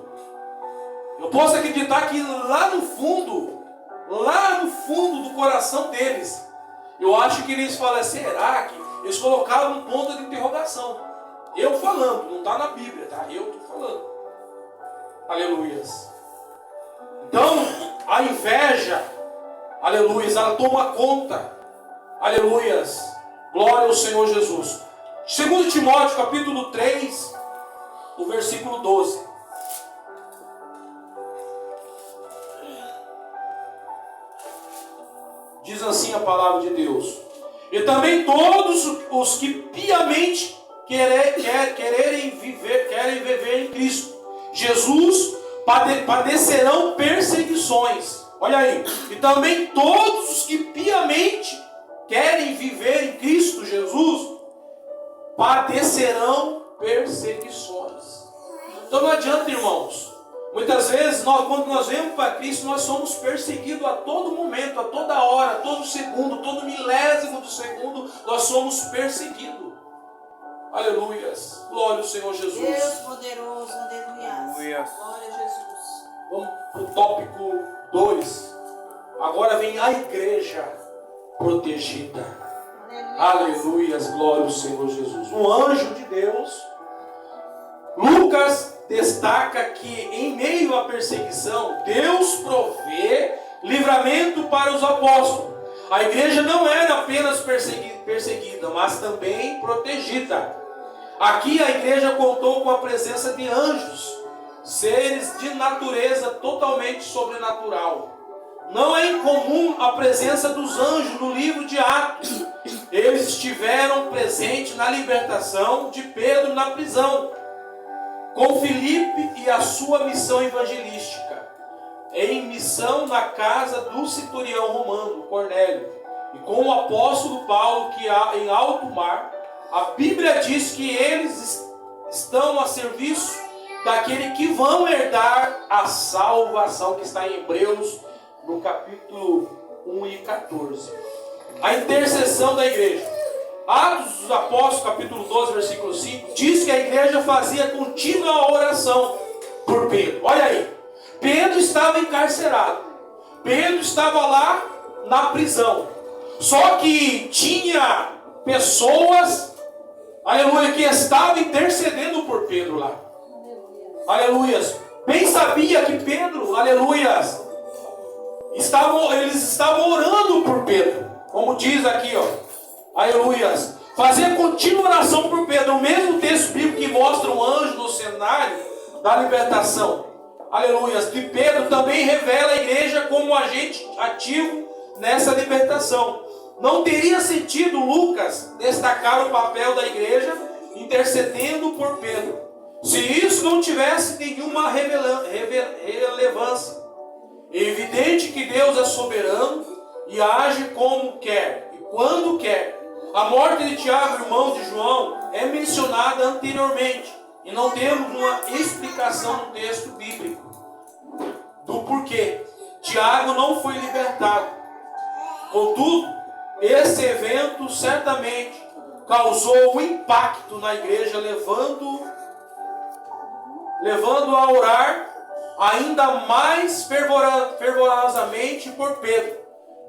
eu posso acreditar que lá no fundo do coração deles, eu acho que eles falam, será que eles colocaram um ponto de interrogação? Eu falando, não está na Bíblia, tá? Eu estou falando. Aleluias. Então, a inveja, aleluias, ela toma conta. Aleluias. Glória ao Senhor Jesus. 2 Timóteo, capítulo 3, o versículo 12. Diz assim a palavra de Deus. E também todos os que piamente querem viver em Cristo Jesus padecerão perseguições. Olha aí. E também todos os que piamente querem viver em Cristo Jesus padecerão perseguições. Então não adianta, irmãos. Muitas vezes, quando nós vemos para Cristo, nós somos perseguidos a todo momento, a toda hora, a todo segundo, todo milésimo do segundo, nós somos perseguidos. Aleluias. Glória ao Senhor Jesus. Deus poderoso, aleluia. Aleluia. Glória a Jesus. Vamos para o tópico 2. Agora vem a igreja protegida. Aleluias. Glória ao Senhor Jesus. Um anjo de Deus. Lucas destaca que em meio à perseguição, Deus provê livramento para os apóstolos. A igreja não era apenas perseguida, mas também protegida. Aqui a igreja contou com a presença de anjos, seres de natureza totalmente sobrenatural. Não é incomum a presença dos anjos no livro de Atos. Eles estiveram presentes na libertação de Pedro na prisão, com Filipe e a sua missão evangelística, em missão na casa do centurião romano, Cornélio, e com o apóstolo Paulo, que em alto mar, a Bíblia diz que eles estão a serviço daquele que vão herdar a salvação, que está em Hebreus, no capítulo 1 e 14. A intercessão da igreja. Atos dos Apóstolos, capítulo 12, versículo 5, diz que a igreja fazia contínua oração por Pedro. Olha aí, Pedro estava encarcerado, Pedro estava lá na prisão, só que tinha pessoas, aleluia, que estavam intercedendo por Pedro lá. Aleluias. Bem sabia que Pedro, aleluias, eles estavam orando por Pedro, como diz aqui, ó. Aleluias. Fazer contínua oração por Pedro. O mesmo texto bíblico que mostra um anjo no cenário da libertação. Aleluias. Que Pedro também revela a igreja como agente ativo nessa libertação. Não teria sentido Lucas destacar o papel da igreja intercedendo por Pedro, se isso não tivesse nenhuma relevância. É evidente que Deus é soberano e age como quer e quando quer. A morte de Tiago, irmão de João, é mencionada anteriormente e não temos uma explicação no texto bíblico do porquê Tiago não foi libertado. Contudo, esse evento certamente causou um impacto na igreja, levando a orar ainda mais fervorosamente por Pedro.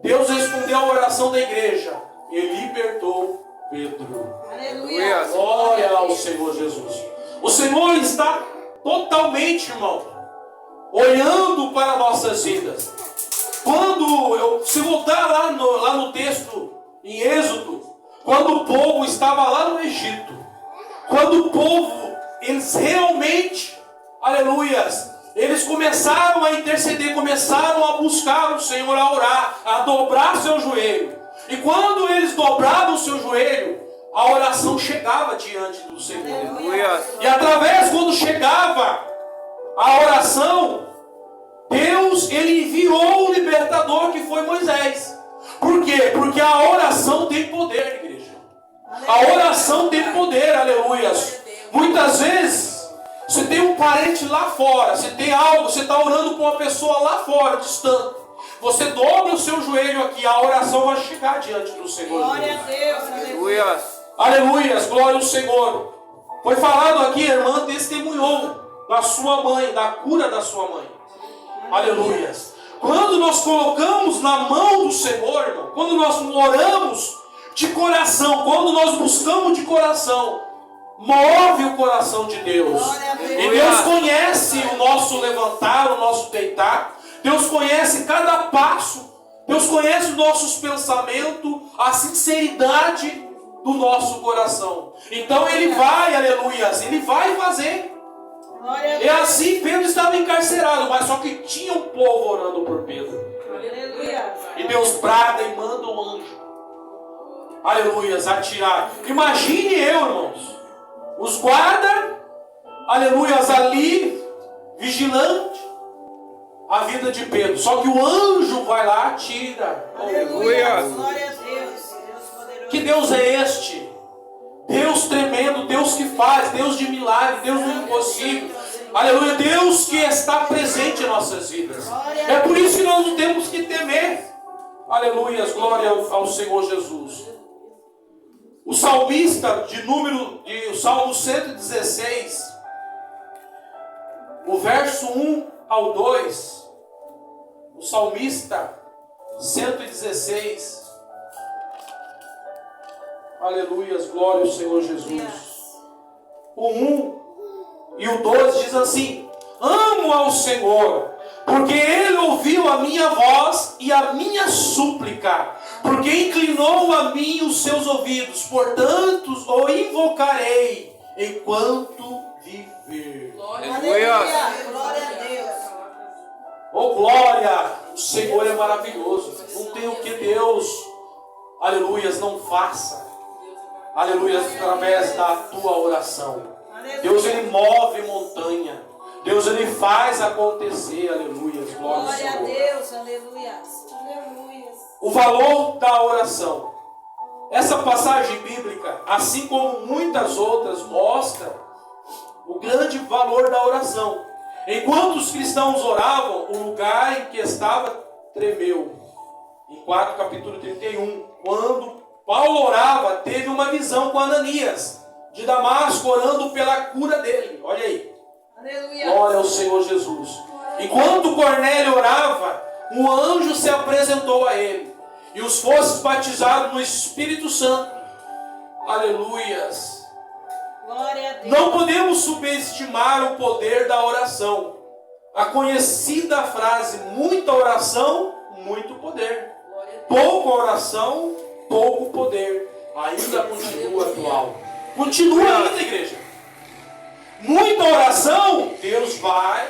Deus respondeu à oração da igreja e libertou Pedro. Aleluia. Glória ao Senhor Jesus. O Senhor está totalmente, irmão, olhando para nossas vidas. Se voltar lá no texto, em Êxodo, quando o povo estava lá no Egito, quando o povo, eles realmente, aleluias, eles começaram a interceder, começaram a buscar o Senhor, a orar, a dobrar seu joelho. E quando eles dobravam o seu joelho, a oração chegava diante do Senhor. Aleluia. E através, quando chegava a oração, Deus, ele enviou o libertador, que foi Moisés. Por quê? Porque a oração tem poder, igreja. A oração tem poder, aleluia. Muitas vezes, você tem um parente lá fora, você tem algo, você está orando com uma pessoa lá fora, distante. Você dobra o seu joelho aqui, a oração vai chegar diante do Senhor. Glória a Deus. Aleluia. Aleluia, glória ao Senhor. Foi falado aqui, a irmã testemunhou da sua mãe, da cura da sua mãe. Aleluia. Quando nós colocamos na mão do Senhor, irmão, quando nós oramos de coração, quando nós buscamos de coração, move o coração de Deus. E Deus conhece o nosso levantar, o nosso deitar. Deus conhece cada passo. Deus conhece os nossos pensamentos, a sinceridade do nosso coração. Então Ele vai, aleluia, Ele vai fazer. E assim Pedro estava encarcerado, mas só que tinha um povo orando por Pedro. Aleluia. E Deus brada e manda um anjo, aleluias, atirar. Imagine eu, irmãos, os guardas, aleluias, ali, vigilante, a vida de Pedro. Só que o anjo vai lá e atira. Aleluia. Glória a Deus. Deus poderoso. Que Deus é este? Deus tremendo, Deus que faz, Deus de milagre, Deus do impossível. Aleluia, Deus que está presente em nossas vidas. É por isso que nós não temos que temer. Aleluia, glória ao Senhor Jesus. O salmista o Salmo 116, o verso 1 ao 2, o salmista 116, aleluia, glória ao Senhor Jesus. O 1 e o 2 diz assim: amo ao Senhor, porque Ele ouviu a minha voz e a minha súplica, porque inclinou a mim os seus ouvidos, portanto o invocarei enquanto viver. Aleluia. Glória a Deus. Oh glória, o Senhor é maravilhoso. Não tem o que Deus, aleluia, não faça. Aleluia, através da tua oração. Deus, Ele move montanha. Deus, Ele faz acontecer. Aleluia, glória ao Senhor. Glória a Deus, aleluia. Aleluia. O valor da oração. Essa passagem bíblica, assim como muitas outras, mostra o grande valor da oração. Enquanto os cristãos oravam, o lugar em que estava tremeu. Em capítulo 31, quando Paulo orava, teve uma visão com Ananias de Damasco, orando pela cura dele. Olha aí. Aleluia. Glória ao Senhor Jesus. Enquanto Cornélio orava, um anjo se apresentou a ele e os fosse batizado no Espírito Santo. Aleluias. Glória a Deus. Não podemos subestimar o poder da oração. A conhecida frase: muita oração, muito poder. Pouca oração, pouco poder. Ainda continua atual. Continua ainda, igreja. Muita oração, Deus vai,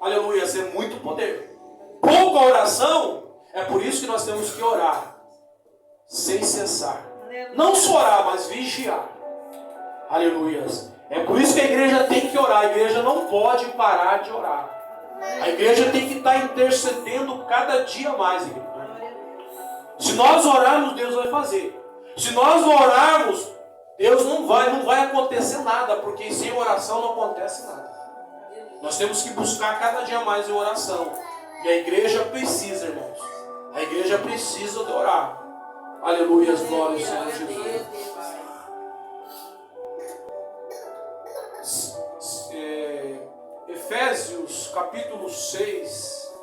aleluia, ser muito poder. Pouca oração, é por isso que nós temos que orar sem cessar. Não só orar, mas vigiar. Aleluia. É por isso que a igreja tem que orar. A igreja não pode parar de orar. A igreja tem que estar intercedendo cada dia mais, igreja. Se nós orarmos, Deus vai fazer. Se nós não orarmos, Deus não vai acontecer nada, porque sem oração não acontece nada. Nós temos que buscar cada dia mais em oração. E a igreja precisa, irmãos. A igreja precisa de orar. Aleluia, glória ao Senhor Jesus. capítulo 6,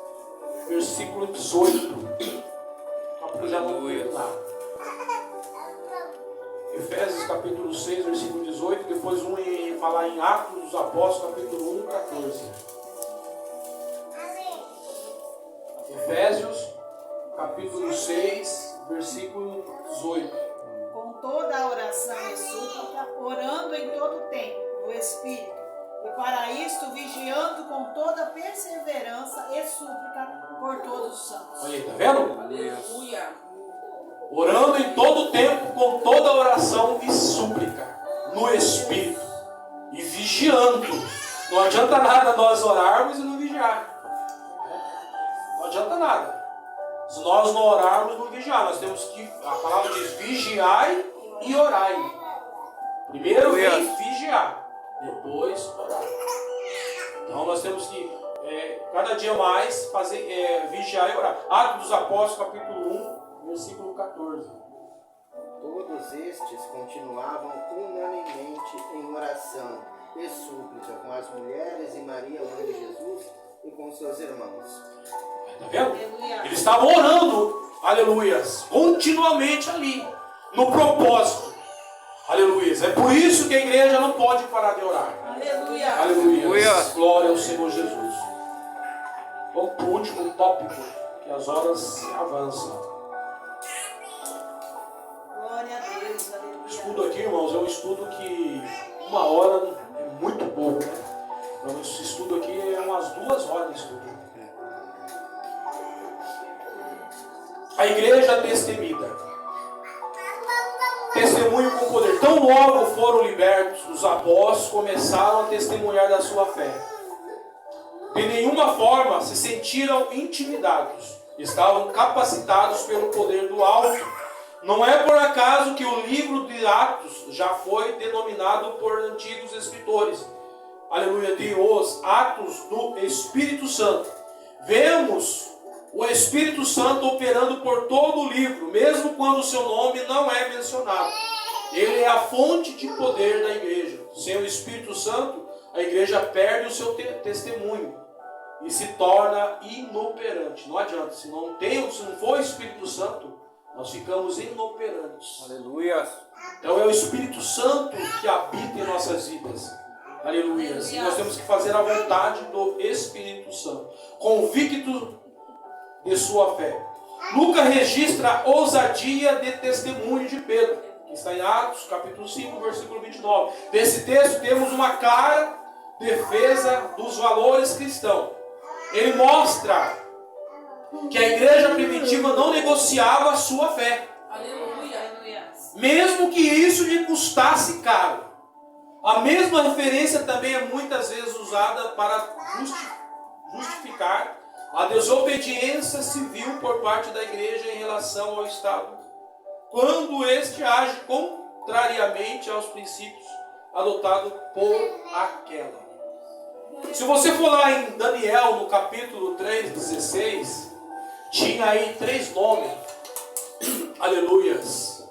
versículo 18. Capítulo já não lembro nada. Efésios capítulo 6, versículo 18. Depois falar em Atos dos Apóstolos, capítulo 1, 14. Efésios capítulo 6, versículo 18. Com toda a oração e súplica, orando em todo tempo, no Espírito, e para isto vigiando com toda perseverança e súplica por todos os santos. Olha aí, tá vendo? Aleluia. Orando em todo tempo, com toda oração e súplica, no Espírito, e vigiando. Não adianta nada nós orarmos e não vigiar. Não adianta nada. Se nós não orarmos, não vigiar. Nós temos que, a palavra diz, vigiai e orai. Primeiro vem vigiar, depois orar. Então nós temos que, cada dia mais, fazer, vigiar e orar. Atos dos Apóstolos, capítulo 1, versículo 14. Todos estes continuavam unanimemente em oração e súplica com as mulheres e Maria, mãe de Jesus, e com seus irmãos. Está vendo? Eles estavam orando, aleluias, continuamente ali, no propósito. Aleluias. É por isso que a igreja não pode parar de orar. Aleluia. Aleluias. Glória ao Senhor Jesus. Vamos para o último tópico, que as horas se avançam. Glória a Deus. Aleluia. O estudo aqui, irmãos, é um estudo que 1 hora é muito pouco, né? Então, esse estudo aqui é umas 2 horas de estudo. A igreja destemida. Testemunho com poder. Tão logo foram libertos, os apóstolos começaram a testemunhar da sua fé. De nenhuma forma se sentiram intimidados. Estavam capacitados pelo poder do alto. Não é por acaso que o livro de Atos já foi denominado por antigos escritores. Aleluia, de os Atos do Espírito Santo. Vemos o Espírito Santo operando por todo o livro, mesmo quando o seu nome não é mencionado. Ele é a fonte de poder da igreja. Sem o Espírito Santo, a igreja perde o seu testemunho e se torna inoperante. Não adianta, se não for o Espírito Santo, nós ficamos inoperantes. Aleluia. Então é o Espírito Santo que habita em nossas vidas. Aleluia. E nós temos que fazer a vontade do Espírito Santo, convicto de sua fé. Lucas registra a ousadia de testemunho de Pedro, que está em Atos, capítulo 5, versículo 29. Desse texto temos uma clara defesa dos valores cristãos. Ele mostra que a igreja primitiva não negociava a sua fé. Aleluia. Mesmo que isso lhe custasse caro. A mesma referência também é muitas vezes usada para justificar a desobediência civil por parte da igreja em relação ao Estado, quando este age contrariamente aos princípios adotados por aquela. Se você for lá em Daniel, no capítulo 3:16, tinha aí 3 nomes, aleluias,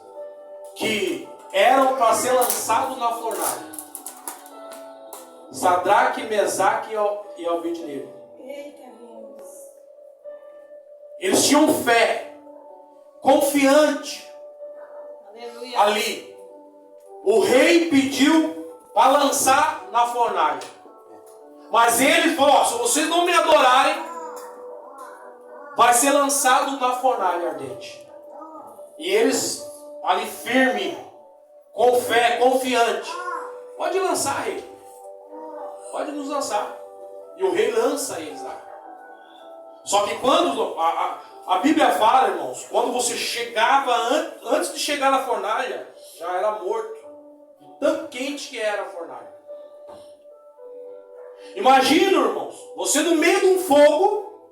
que eram para ser lançados na fornalha: Sadraque, Mesaque e Abednego. Eles tinham fé, confiante. Aleluia. Ali. O rei pediu para lançar na fornalha. Mas ele falou: se vocês não me adorarem, vai ser lançado na fornalha ardente. E eles, ali firme, com fé, confiante: pode lançar, rei. Pode nos lançar. E o rei lança eles lá. Só que quando a Bíblia fala, irmãos, quando você chegava, antes de chegar na fornalha, já era morto. De tão quente que era a fornalha. Imagina, irmãos, você no meio de um fogo,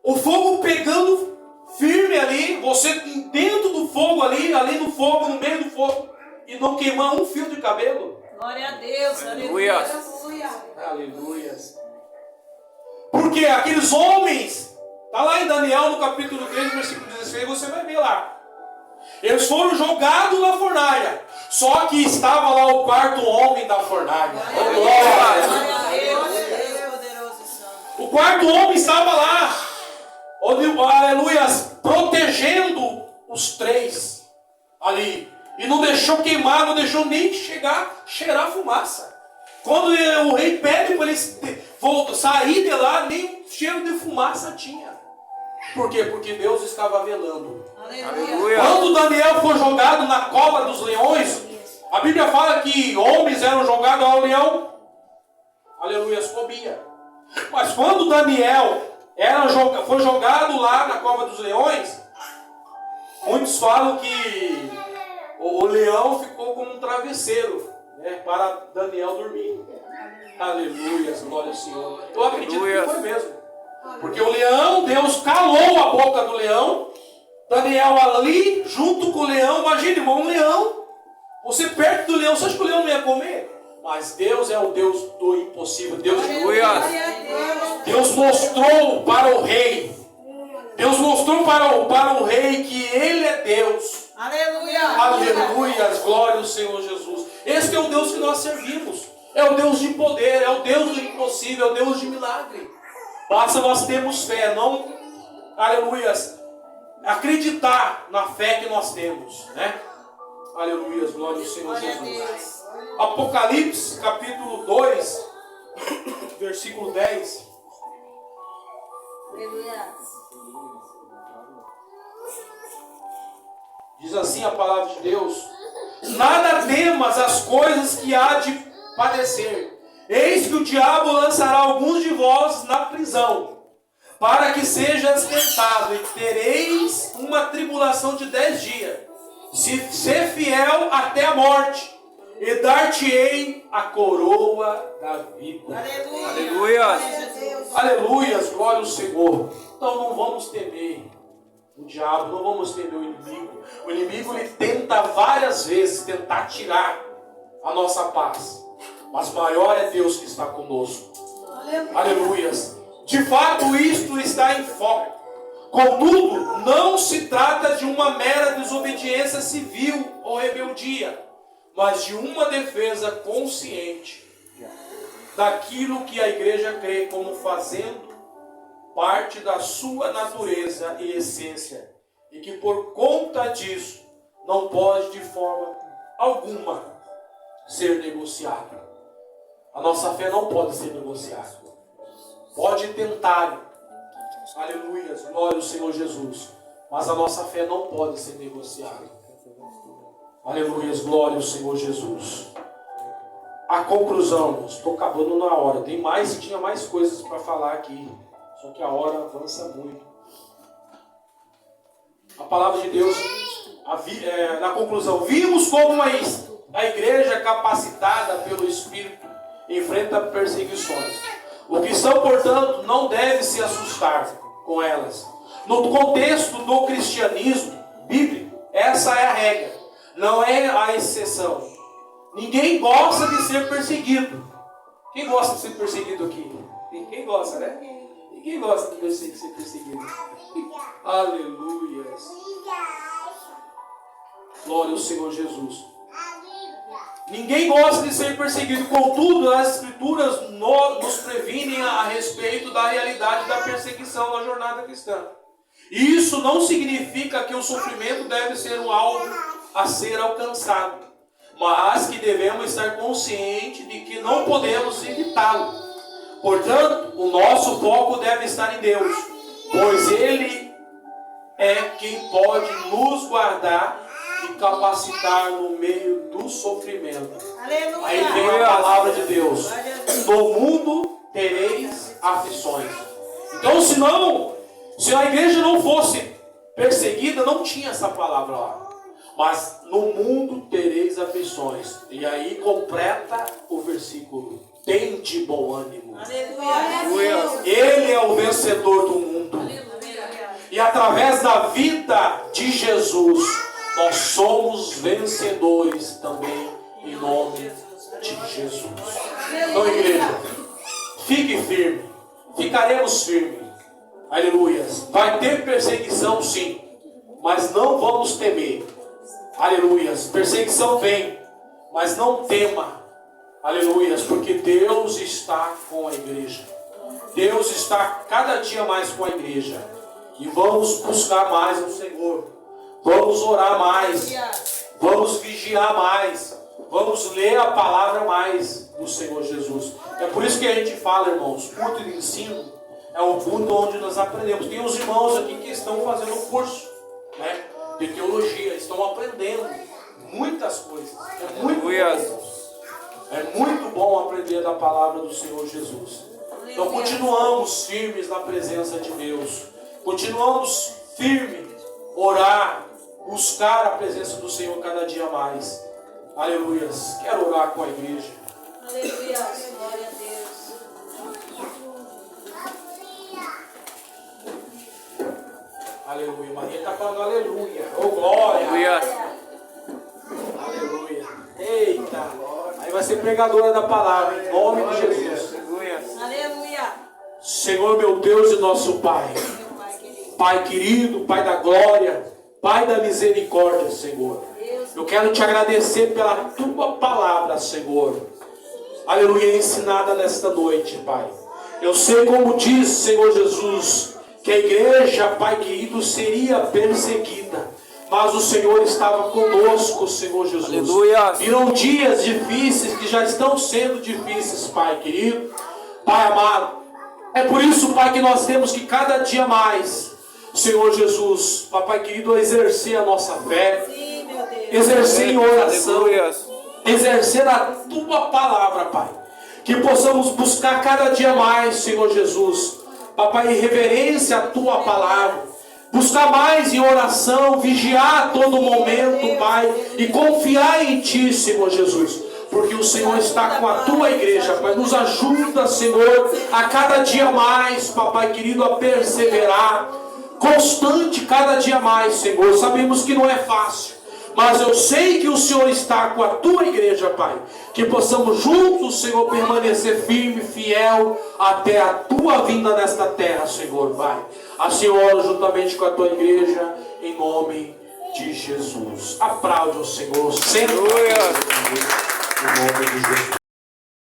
o fogo pegando firme ali, você dentro do fogo ali no fogo, no meio do fogo, e não queimar um fio de cabelo. Glória a Deus. Aleluia. Aleluia. Porque aqueles homens, está lá em Daniel no capítulo 3, versículo 16, você vai ver lá. Eles foram jogados na fornalha. Só que estava lá o 4º homem da fornalha. Glória a Deus, poderoso e santo. O quarto homem estava lá, aleluias, protegendo os três ali. E não deixou queimar, não deixou nem cheirar fumaça. Quando o rei pede para eles sair de lá, nem um cheiro de fumaça tinha. Por quê? Porque Deus estava velando. Aleluia. Quando Daniel foi jogado na cova dos leões, a Bíblia fala que homens eram jogados ao leão. Aleluia, comia. Mas quando Daniel foi jogado lá na cova dos leões, muitos falam que o leão ficou como um travesseiro, né, para Daniel dormir. Aleluia, glória ao Senhor. Eu acredito que foi mesmo. Porque o leão, Deus calou a boca do leão. Daniel ali, junto com o leão. Imagine, irmão, um leão. Você perto do leão, você acha que o leão não ia comer? Mas Deus é o Deus do impossível. Deus mostrou para o rei. Deus mostrou para o rei que Ele é Deus. Aleluia. Aleluia, glória ao Senhor Jesus. Esse é o Deus que nós servimos. É o Deus de poder, é o Deus do impossível, é o Deus de milagre. Basta nós termos fé, não, aleluia, acreditar na fé que nós temos, né? Aleluia, glória ao Senhor Jesus. Apocalipse, capítulo 2, versículo 10. Diz assim a palavra de Deus: nada temas as coisas que há de padecer. Eis que o diabo lançará alguns de vós na prisão, para que sejas tentado, e tereis uma tribulação de 10 dias. Ser fiel até a morte, e dar-te-ei a coroa da vida. Aleluia. Aleluia, glória ao Senhor. Então não vamos temer o diabo, não vamos temer o inimigo. O inimigo ele tenta várias vezes tentar tirar a nossa paz. Mas maior é Deus que está conosco. Aleluia. De fato, isto está em foco. Contudo, não se trata de uma mera desobediência civil ou rebeldia, mas de uma defesa consciente daquilo que a igreja crê como fazendo parte da sua natureza e essência, e que por conta disso não pode de forma alguma ser negociado. A nossa fé não pode ser negociada. Pode tentar, aleluia, glória ao Senhor Jesus, mas a nossa fé não pode ser negociada. Aleluia, glória ao Senhor Jesus. A conclusão, estou acabando na hora. Tinha mais coisas para falar aqui, só que a hora avança muito. A palavra de Deus, na conclusão, vimos como a igreja capacitada pelo Espírito enfrenta perseguições. O que são, portanto, não deve se assustar com elas. No contexto do cristianismo bíblico, essa é a regra, não é a exceção. Ninguém gosta de ser perseguido. Quem gosta de ser perseguido aqui? Quem gosta, né? Ninguém gosta de ser perseguido. Aleluia. Glória ao Senhor Jesus. Ninguém gosta de ser perseguido, contudo, as Escrituras nos previnem a respeito da realidade da perseguição na jornada cristã. E isso não significa que o sofrimento deve ser um alvo a ser alcançado, mas que devemos estar conscientes de que não podemos evitá-lo. Portanto, o nosso foco deve estar em Deus, pois Ele é quem pode nos guardar e capacitar no meio do sofrimento. Aleluia. Aí vem a palavra de Deus: no mundo tereis aflições. Então, se a igreja não fosse perseguida, não tinha essa palavra lá. Mas no mundo tereis aflições. E aí completa o versículo: tende bom ânimo. Aleluia. Ele é o vencedor do mundo. E através da vida de Jesus, nós somos vencedores também, em nome de Jesus. Então, igreja, fique firme. Ficaremos firmes. Aleluia. Vai ter perseguição, sim, mas não vamos temer. Aleluia. Perseguição vem, mas não tema. Aleluia. Porque Deus está com a igreja. Deus está cada dia mais com a igreja. E vamos buscar mais o Senhor. Vamos orar mais. Vamos vigiar mais. Vamos ler a palavra mais do Senhor Jesus. É por isso que a gente fala, irmãos, culto de ensino é um culto onde nós aprendemos. Tem uns irmãos aqui que estão fazendo curso, né, de teologia, estão aprendendo muitas coisas. É muito bom. É muito bom aprender da palavra do Senhor Jesus. Então continuamos firmes na presença de Deus. Continuamos firmes, orar, buscar a presença do Senhor cada dia mais. Aleluias. Quero orar com a igreja. Aleluia. Glória a Deus. Aleluia. Maria está falando aleluia. Oh, glória. Aleluia. Aleluia. Eita. Aí vai ser pregadora da palavra. Em nome de Jesus. Aleluia. Senhor, meu Deus e nosso Pai. Meu Pai querido. Pai querido, Pai da glória, Pai da misericórdia, Senhor. Eu quero te agradecer pela tua palavra, Senhor. Aleluia, ensinada nesta noite, Pai. Eu sei como diz, Senhor Jesus, que a igreja, Pai querido, seria perseguida. Mas o Senhor estava conosco, Senhor Jesus. Aleluia. Virão dias difíceis que já estão sendo difíceis, Pai querido. Pai amado. É por isso, Pai, que nós temos que cada dia mais, Senhor Jesus, Papai querido, exercer a nossa fé. Sim, meu Deus. Exercer em oração. Aleluia. Exercer a tua palavra, Pai. Que possamos buscar cada dia mais, Senhor Jesus, Papai, em reverência à tua palavra. Buscar mais em oração, vigiar a todo momento, Pai, e confiar em Ti, Senhor Jesus, porque o Senhor está com a Tua igreja, Pai. Nos ajuda, Senhor, a cada dia mais, Papai querido, a perseverar, constante cada dia mais, Senhor. Sabemos que não é fácil, mas eu sei que o Senhor está com a Tua igreja, Pai. Que possamos juntos, Senhor, permanecer firme, fiel, até a Tua vinda nesta terra, Senhor, Pai. Assim eu oro juntamente com a Tua igreja, em nome de Jesus. Aplaude o Senhor, sempre. Em nome de Jesus.